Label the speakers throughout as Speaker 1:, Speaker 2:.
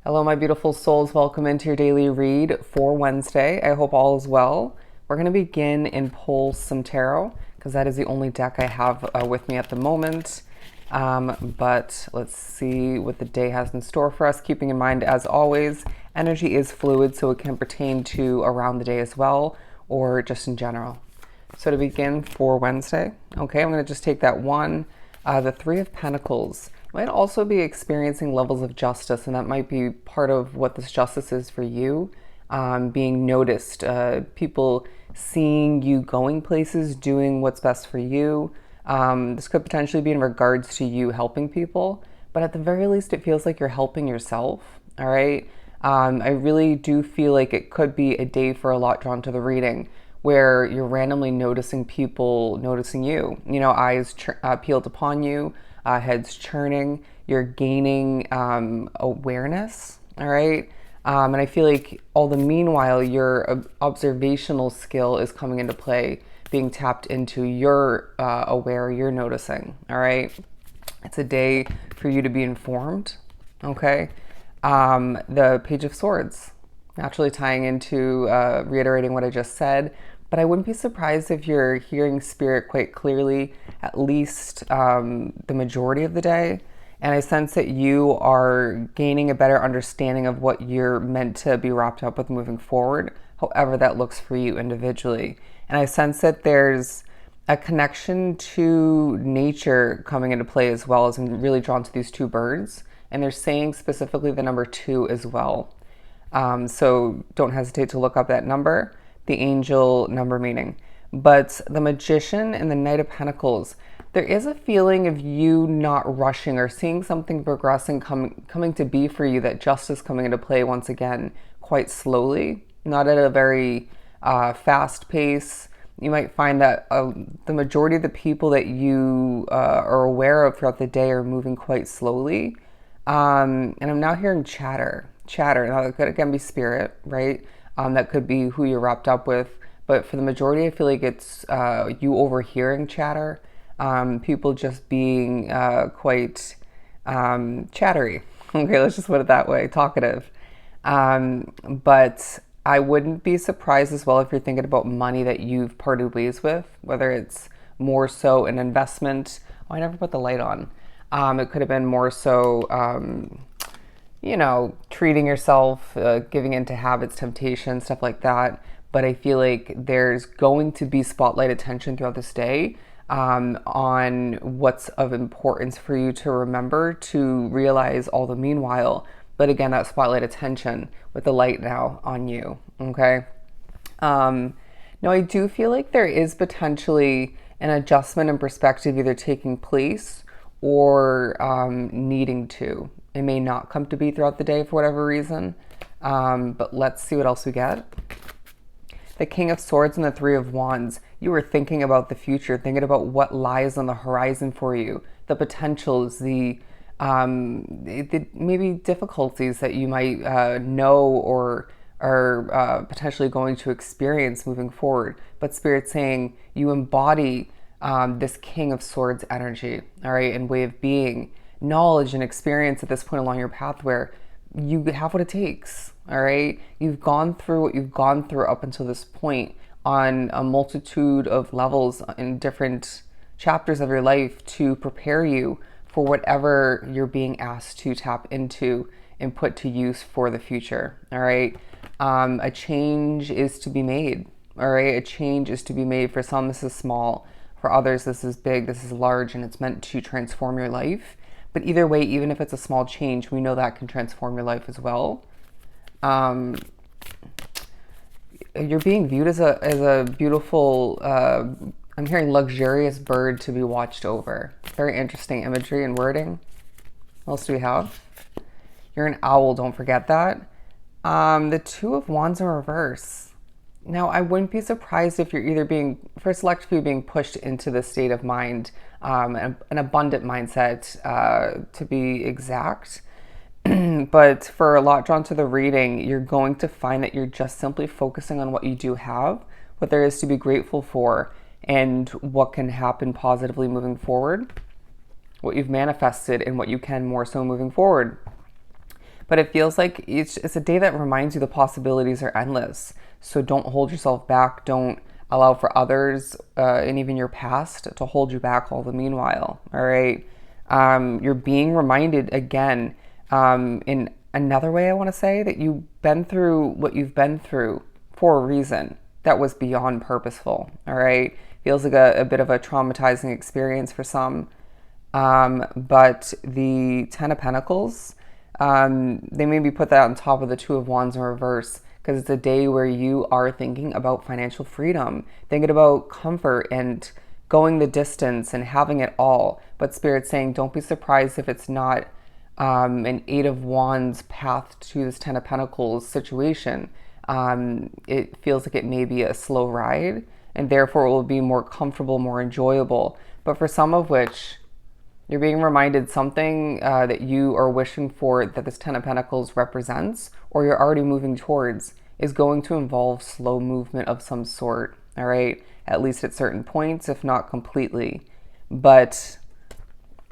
Speaker 1: Hello, my beautiful souls. Welcome into your daily read for Wednesday. I hope all is well. We're going to begin in Pull Some Tarot because that is the only deck I have with me at the moment. But let's see what the day has in store for us. Keeping in mind, as always, energy is fluid, so it can pertain to around the day as well, or just in general. So to begin for Wednesday, okay, I'm going to just take that one, the Three of Pentacles. You might also be experiencing levels of justice, and that might be part of what this justice is for you. Being noticed, people seeing you going places, doing what's best for you. This could potentially be in regards to you helping people, but at the very least, it feels like you're helping yourself, all right? I really do feel like it could be a day for a lot drawn to the reading where you're randomly noticing people noticing you. You know, eyes peeled upon you, heads churning. You're gaining awareness, all right? And I feel like all the meanwhile, your observational skill is coming into play, being tapped into. You're aware, you're noticing, all right? It's a day for you to be informed, okay? The Page of Swords, naturally tying into reiterating what I just said, but I wouldn't be surprised if you're hearing spirit quite clearly, at least the majority of the day. And I sense that you are gaining a better understanding of what you're meant to be wrapped up with moving forward, however that looks for you individually. And I sense that there's a connection to nature coming into play as well, as I'm really drawn to these two birds. And they're saying specifically the number 2 as well. So don't hesitate to look up that number, the angel number meaning. But the Magician and the Knight of Pentacles, there is a feeling of you not rushing or seeing something progressing, coming to be for you, that justice coming into play once again, quite slowly, not at a very fast pace. You might find that the majority of the people that you are aware of throughout the day are moving quite slowly. And I'm now hearing chatter. Now that could again be spirit, right? That could be who you're wrapped up with. But for the majority, I feel like it's you overhearing chatter. People just being quite chattery. Okay, let's just put it that way, talkative. But I wouldn't be surprised as well if you're thinking about money that you've parted ways with, whether it's more so an investment. Oh, I never put the light on. It could have been more so, treating yourself, giving into habits, temptation, stuff like that. But I feel like there's going to be spotlight attention throughout this day on what's of importance for you to remember, to realize all the meanwhile. But again, that spotlight attention with the light now on you, okay? Now, I do feel like there is potentially an adjustment in perspective either taking place or needing to. It may not come to be throughout the day for whatever reason, but let's see what else we get. The King of Swords and the Three of Wands. You were thinking about the future, thinking about what lies on the horizon for you, the potentials, the maybe difficulties that you might know or are potentially going to experience moving forward. But Spirit's saying you embody this King of Swords energy, all right, and way of being, knowledge and experience at this point along your path where you have what it takes, all right? You've gone through what you've gone through up until this point on a multitude of levels in different chapters of your life to prepare you for whatever you're being asked to tap into and put to use for the future, all right? A change is to be made, all right? A change is to be made. For some, this is small. For others, this is big, this is large, and it's meant to transform your life. But either way, even if it's a small change, we know that can transform your life as well. You're being viewed as a beautiful, I'm hearing luxurious bird to be watched over. Very interesting imagery and wording. What else do we have? You're an owl, don't forget that. The Two of Wands in reverse. Now, I wouldn't be surprised if you're either being, for a select few, being pushed into the state of mind, an abundant mindset, to be exact. But for a lot drawn to the reading, you're going to find that you're just simply focusing on what you do have, what there is to be grateful for, and what can happen positively moving forward, what you've manifested, and what you can more so moving forward. But it feels like it's a day that reminds you the possibilities are endless. So don't hold yourself back. Don't allow for others and even your past to hold you back all the meanwhile. All right. You're being reminded again in another way, I want to say, that you've been through what you've been through for a reason that was beyond purposeful. All right. Feels like a bit of a traumatizing experience for some. But the Ten of Pentacles, they maybe put that on top of the Two of Wands in reverse because it's a day where you are thinking about financial freedom, thinking about comfort and going the distance and having it all. But Spirit's saying, don't be surprised if it's not an Eight of Wands path to this Ten of Pentacles situation. It feels like it may be a slow ride and therefore it will be more comfortable, more enjoyable. But for some of which, you're being reminded something that you are wishing for that this Ten of Pentacles represents, or you're already moving towards, is going to involve slow movement of some sort, all right? At least at certain points, if not completely. But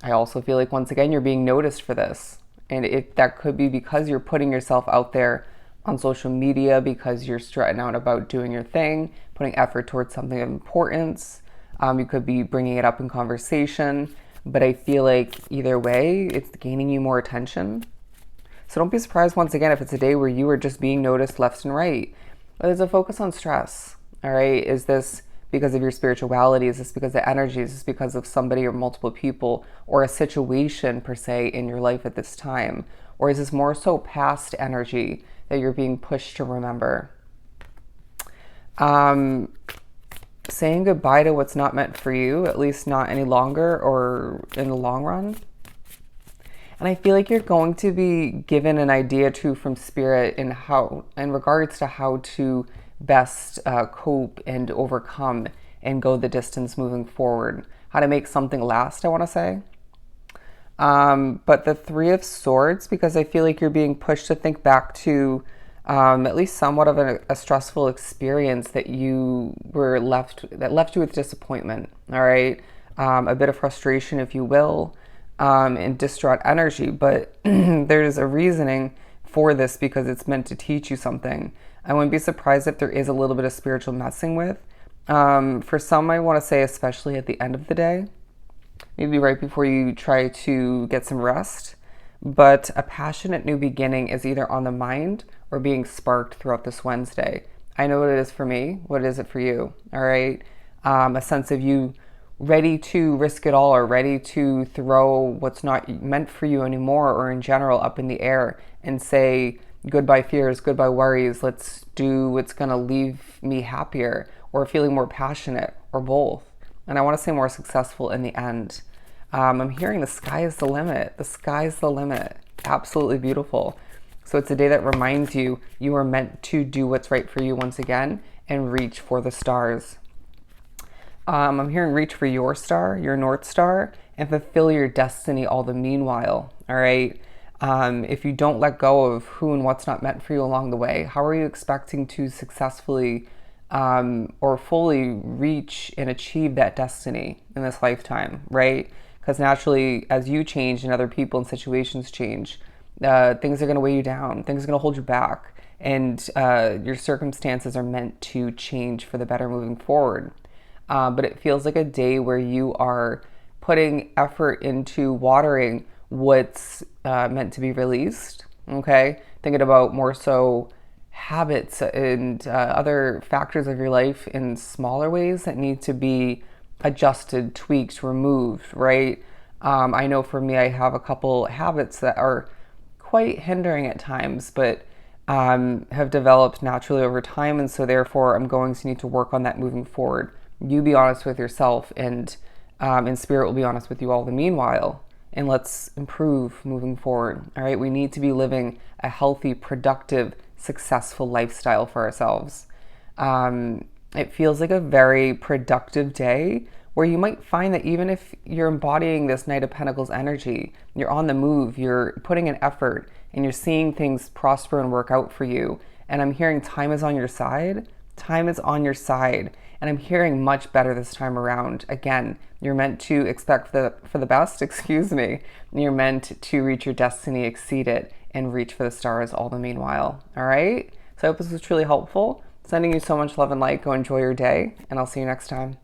Speaker 1: I also feel like, once again, you're being noticed for this. And that could be because you're putting yourself out there on social media, because you're strutting out about doing your thing, putting effort towards something of importance. You could be bringing it up in conversation. But I feel like either way, it's gaining you more attention. So don't be surprised, once again, if it's a day where you are just being noticed left and right. But there's a focus on stress, all right? Is this because of your spirituality? Is this because of the energy? Is this because of somebody or multiple people or a situation per se in your life at this time? Or is this more so past energy that you're being pushed to remember? Saying goodbye to what's not meant for you, at least not any longer or in the long run. And I feel like you're going to be given an idea too from Spirit in regards to how to best cope and overcome and go the distance moving forward. How to make something last, I want to say. But the Three of Swords, because I feel like you're being pushed to think back to at least somewhat of a stressful experience that left you with disappointment, all right? A bit of frustration, if you will, and distraught energy. But there's a reasoning for this because it's meant to teach you something. I wouldn't be surprised if there is a little bit of spiritual messing with. For some, I want to say, especially at the end of the day, maybe right before you try to get some rest. But a passionate new beginning is either on the mind or being sparked throughout this Wednesday. I know what it is for me. What is it for you? All right. A sense of you ready to risk it all, or ready to throw what's not meant for you anymore or in general up in the air and say goodbye fears, goodbye worries. Let's do what's going to leave me happier, or feeling more passionate, or both. And I want to say more successful in the end. I'm hearing the sky is the limit. The sky's the limit. Absolutely beautiful. So it's a day that reminds you you are meant to do what's right for you once again and reach for the stars. I'm hearing reach for your star, your North Star, and fulfill your destiny all the meanwhile. All right. If you don't let go of who and what's not meant for you along the way, how are you expecting to successfully or fully reach and achieve that destiny in this lifetime, right? Because naturally, as you change and other people and situations change, things are going to weigh you down. Things are going to hold you back. And your circumstances are meant to change for the better moving forward. But it feels like a day where you are putting effort into watering what's meant to be released, okay? Thinking about more so habits and other factors of your life in smaller ways that need to be adjusted, tweaked, removed, right? I know for me, I have a couple habits that are quite hindering at times, but have developed naturally over time. And so therefore, I'm going to need to work on that moving forward. You be honest with yourself, and Spirit will be honest with you all the meanwhile. And let's improve moving forward. All right. We need to be living a healthy, productive, successful lifestyle for ourselves. It feels like a very productive day where you might find that even if you're embodying this Knight of Pentacles energy, you're on the move, you're putting an effort, and you're seeing things prosper and work out for you. And I'm hearing time is on your side. Time is on your side. And I'm hearing much better this time around. Again, you're meant to expect for the best, excuse me. You're meant to reach your destiny, exceed it, and reach for the stars all the meanwhile. All right? So I hope this was truly helpful. Sending you so much love and light. Go enjoy your day, and I'll see you next time.